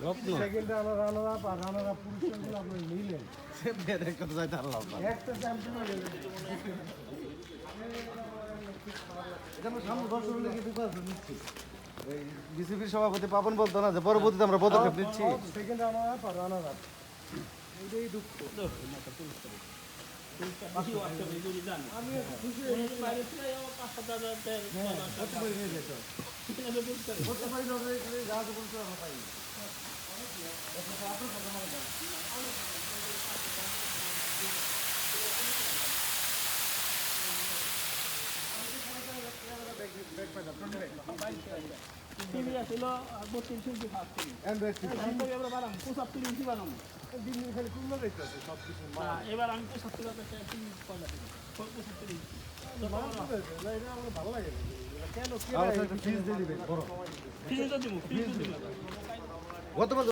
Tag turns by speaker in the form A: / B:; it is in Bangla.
A: সেকেন্ড রানার আপ আর রানার আপ পুরস্কারগুলো আপনার নিলেন একটা চ্যাম্পিয়ন হয়ে গেলেন।
B: বিসিবির সভাপতি পাপন বলতো না যে পরবর্তীতে আমরা পদক্ষেপ নিচ্ছি।
A: সেকেন্ড রানার আপ আর রানার আপ এইটাই দুঃখ। আমি খুশি হয়ে গেছি। করতে পারি না, যা আছে বলতে আমরা পাই। দিন দিন খালি কুমড়া দেখতেছে সব কিছু।
C: এবার আমি 75 টাকা পয়লা থেকে 75
A: আমার ভালো লাগে কেন
B: ফ্রিজ দিয়ে দিবেন বড়।
C: ফ্রিজ তো দিব, ফ্রিজ তো দিব।
B: গতবার